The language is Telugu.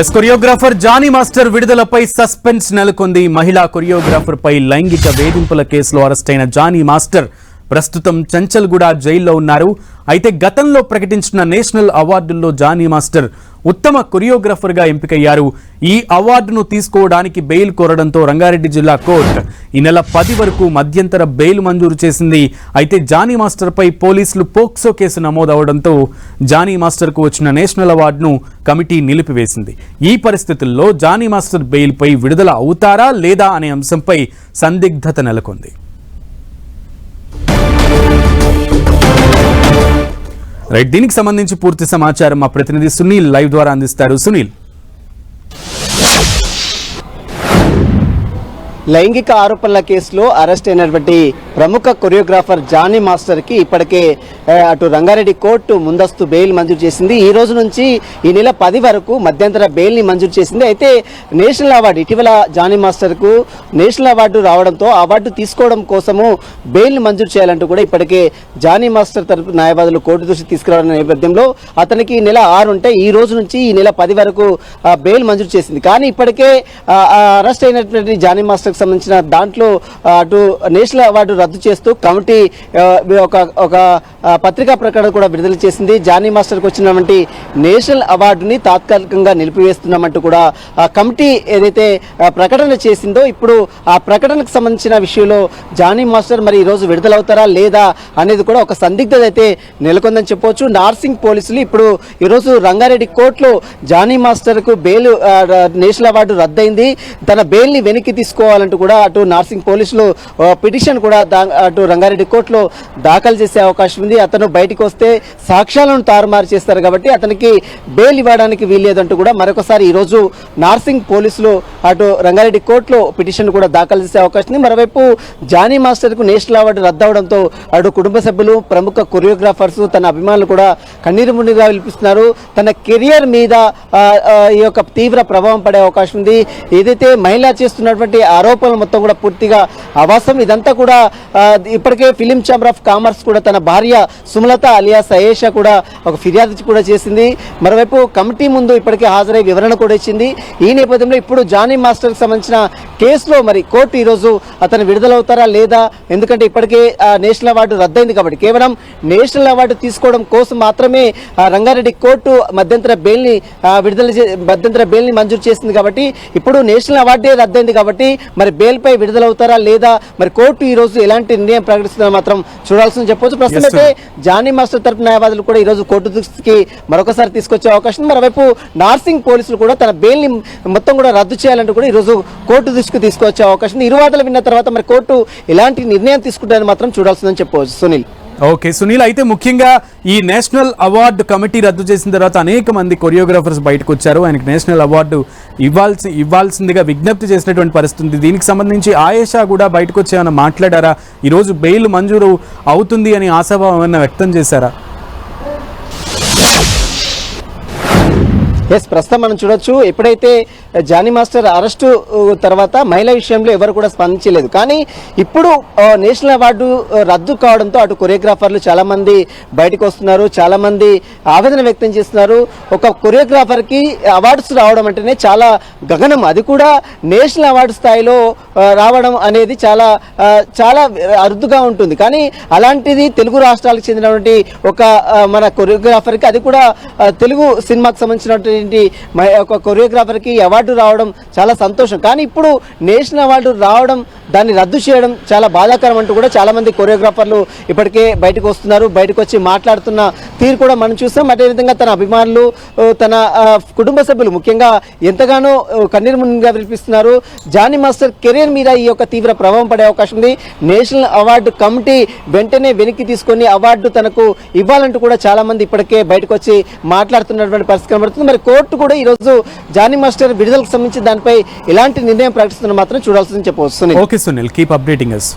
కొరియోగ్రాఫర్ జానీ మాస్టర్ విడుదలపై సస్పెన్స్ నెలకొంది. మహిళా కొరియోగ్రాఫర్ పై లైంగిక వేధింపుల కేసులో అరెస్ట్ అయిన జానీ మాస్టర్ ప్రస్తుతం చంచల్గూడ జైల్లో ఉన్నారు. అయితే గతంలో ప్రకటించిన నేషనల్ అవార్డుల్లో జానీ మాస్టర్ ఉత్తమ కొరియోగ్రాఫర్ గా ఎంపికయ్యారు. ఈ అవార్డును తీసుకోవడానికి బెయిల్ కోరడంతో రంగారెడ్డి జిల్లా కోర్టు ఈ నెల 10 వరకు మధ్యంతర బెయిల్ మంజూరు చేసింది. అయితే జానీ మాస్టర్ పై పోలీసులు పోక్సో కేసు నమోదవడంతో జానీ మాస్టర్ కు వచ్చిన నేషనల్ అవార్డును కమిటీ నిలిపివేసింది. ఈ పరిస్థితుల్లో జానీ మాస్టర్ బెయిల్ పై విడుదల అవుతారా లేదా అనే అంశంపై సందిగ్ధత నెలకొంది. రైట్, దీనికి సంబంధించి పూర్తి సమాచారం మా ప్రతినిధి సునీల్ లైవ్ ద్వారా అందిస్తారు. సునీల్, లైంగిక ఆరోపణల కేసులో అరెస్ట్ అయినటువంటి ప్రముఖ కొరియోగ్రాఫర్ జానీ మాస్టర్ కి ఇప్పటికే అటు రంగారెడ్డి కోర్టు ముందస్తు బెయిల్ మంజూరు చేసింది. ఈ రోజు నుంచి ఈ నెల 10 వరకు మధ్యంతర బెయిల్ ని మంజూరు చేసింది. అయితే నేషనల్ అవార్డు ఇటీవల జానీ మాస్టర్ కు నేషనల్ అవార్డు రావడంతో అవార్డు తీసుకోవడం కోసము బెయిల్ ని మంజూరు చేయాలంటూ కూడా ఇప్పటికే జానీ మాస్టర్ తరపు న్యాయవాదులు కోర్టు దృష్టి తీసుకురావడం నేపథ్యంలో అతనికి ఈ నెల 6 ఉంటే ఈ రోజు నుంచి ఈ నెల 10 వరకు బెయిల్ మంజూరు చేసింది. కానీ ఇప్పటికే అరెస్ట్ అయినటువంటి జానీ మాస్టర్ సంబంధించిన దాంట్లో అటు నేషనల్ అవార్డు రద్దు చేస్తూ కమిటీ ఒక పత్రికా ప్రకటన కూడా విడుదల చేసింది. జానీ మాస్టర్కి వచ్చినటువంటి నేషనల్ అవార్డుని తాత్కాలికంగా నిలిపివేస్తున్నామంటూ కూడా కమిటీ ఏదైతే ప్రకటన చేసిందో ఇప్పుడు ఆ ప్రకటనకు సంబంధించిన విషయంలో జానీ మాస్టర్ మరి ఈరోజు విడుదలవుతారా లేదా అనేది కూడా ఒక సందిగ్ధత అయితే నెలకొందని చెప్పవచ్చు. నార్సింగ్ పోలీసులు ఇప్పుడు ఈరోజు రంగారెడ్డి కోర్టులో జానీ మాస్టర్కు బెయిల్ నేషనల్ అవార్డు రద్దయింది, తన బెయిల్ని వెనక్కి తీసుకోవాలంటూ కూడా అటు నార్సింగ్ పోలీసులు పిటిషన్ కూడా అటు రంగారెడ్డి కోర్టులో దాఖలు చేసే అవకాశం ఉంది. అతను బయటికి వస్తే సాక్ష్యాలను తారుమారు చేస్తారు కాబట్టి అతనికి బెయిల్ ఇవ్వడానికి వీల్లేదంటూ కూడా మరొకసారి ఈరోజు నార్సింగ్ పోలీసులు అటు రంగారెడ్డి కోర్టులో పిటిషన్ కూడా దాఖలు చేసే అవకాశం ఉంది. మరోవైపు జానీ మాస్టర్ కు నేషనల్ అవార్డు రద్దవడంతో అటు కుటుంబ సభ్యులు, ప్రముఖ కొరియోగ్రాఫర్స్, తన అభిమానులు కూడా కన్నీరు మున్నీరుగా విలిపిస్తున్నారు. తన కెరియర్ మీద ఈ యొక్క తీవ్ర ప్రభావం పడే అవకాశం ఉంది. ఏదైతే మహిళ చేస్తున్నటువంటి ఆరోపణలు మొత్తం కూడా పూర్తిగా అవాసం. ఇదంతా కూడా ఇప్పటికే ఫిలిం ఛాంబర్ ఆఫ్ కామర్స్ కూడా తన భార్య సుమలత అలియాస్ అయేషా కూడా ఒక ఫిర్యాదు కూడా చేసింది. మరోవైపు కమిటీ ముందు ఇప్పటికే హాజరై వివరణ కూడా ఇచ్చింది. ఈ నేపథ్యంలో ఇప్పుడు జానీ మాస్టర్కి సంబంధించిన కేసులో మరి కోర్టు ఈరోజు అతను విడుదలవుతారా లేదా, ఎందుకంటే ఇప్పటికే నేషనల్ అవార్డు రద్దయింది కాబట్టి కేవలం నేషనల్ అవార్డు తీసుకోవడం కోసం మాత్రమే రంగారెడ్డి కోర్టు మధ్యంతర బెయిల్ని మంజూరు చేసింది కాబట్టి ఇప్పుడు నేషనల్ అవార్డే రద్దయింది కాబట్టి మరి బెయిల్ పై విడుదలవుతారా లేదా మరి కోర్టు ఈ రోజు ఎలాంటి నిర్ణయం ప్రకటిస్తుందో మాత్రం చూడాల్సింది చెప్పవచ్చు. ప్రస్తుతం అయితే జానీ మాస్టర్ తరపు న్యాయవాదులు కూడా ఈ రోజు కోర్టు దృష్టికి మరొకసారి తీసుకొచ్చే అవకాశం. మరోవైపు నార్సింగ్ పోలీసులు కూడా తన బెయిల్ ని మొత్తం కూడా రద్దు చేయాలంటూ కూడా ఈ రోజు కోర్టు దృష్టికి తీసుకొచ్చే అవకాశం. ఇరు వాదనలు విన్న తర్వాత మరి కోర్టు ఎలాంటి నిర్ణయం తీసుకుంటారని మాత్రం చూడాల్సిందని చెప్పవచ్చు. సునీల్, ఓకే సునీల్, అయితే ముఖ్యంగా ఈ నేషనల్ అవార్డు కమిటీ రద్దు చేసిన తర్వాత అనేక మంది కొరియోగ్రాఫర్స్ బయటకు వచ్చారు. ఆయనకు నేషనల్ అవార్డు ఇవ్వాల్సిందిగా విజ్ఞప్తి చేసినటువంటి పరిస్థితి. దీనికి సంబంధించి ఆయేషా కూడా బయటకు వచ్చేమన్నా మాట్లాడారా? ఈరోజు బెయిల్ మంజూరు అవుతుంది అని ఆశాభావం ఏమన్నా వ్యక్తం చేశారా? ప్రస్తుతం మనం చూడొచ్చు, ఎప్పుడైతే జానీ మాస్టర్ అరెస్టు తర్వాత మహిళ విషయంలో ఎవరు కూడా స్పందించలేదు. కానీ ఇప్పుడు నేషనల్ అవార్డు రద్దు కావడంతో అటు కొరియోగ్రాఫర్లు చాలా మంది బయటకు వస్తున్నారు, చాలా మంది ఆవేదన వ్యక్తం చేస్తున్నారు. ఒక కొరియోగ్రాఫర్కి అవార్డ్స్ రావడం అంటేనే చాలా గగనం, అది కూడా నేషనల్ అవార్డు స్థాయిలో రావడం అనేది చాలా చాలా అరుదుగా ఉంటుంది. కానీ అలాంటిది తెలుగు రాష్ట్రాలకు చెందినటువంటి ఒక మన కొరియోగ్రాఫర్కి, అది కూడా తెలుగు సినిమాకి సంబంధించినటువంటి ఒక కొరియోగ్రాఫర్కి అవార్డు రావడం చాలా సంతోషం. కానీ ఇప్పుడు నేషనల్ అవార్డు రావడం, దాన్ని రద్దు చేయడం చాలా బాధాకరం అంటూ కూడా చాలా మంది కొరియోగ్రాఫర్లు ఇప్పటికే బయటకు వస్తున్నారు. బయటకు వచ్చి మాట్లాడుతున్న తీరు కూడా మనం చూస్తాం. అదేవిధంగా తన అభిమానులు, తన కుటుంబ సభ్యులు ముఖ్యంగా ఎంతగానో కన్నీరు మున్నీరుగా విలిపిస్తున్నారు. జానీ మాస్టర్ కెరీర్ మీద ఈ యొక్క తీవ్ర ప్రభావం పడే అవకాశం ఉంది. నేషనల్ అవార్డు కమిటీ వెంటనే వెనక్కి తీసుకొని అవార్డు తనకు ఇవ్వాలంటూ కూడా చాలా మంది ఇప్పటికే బయటకు వచ్చి మాట్లాడుతున్నటువంటి పరిస్థితి కనబడుతుంది. మరి కోర్టు కూడా ఈరోజు జానీ మాస్టర్ విడుదలకు సంబంధించి దానిపై ఎలాంటి నిర్ణయం ప్రకటిస్తున్నా మాత్రం చూడాల్సిందని చెప్పవచ్చు. Okay Sunil, keep updating us.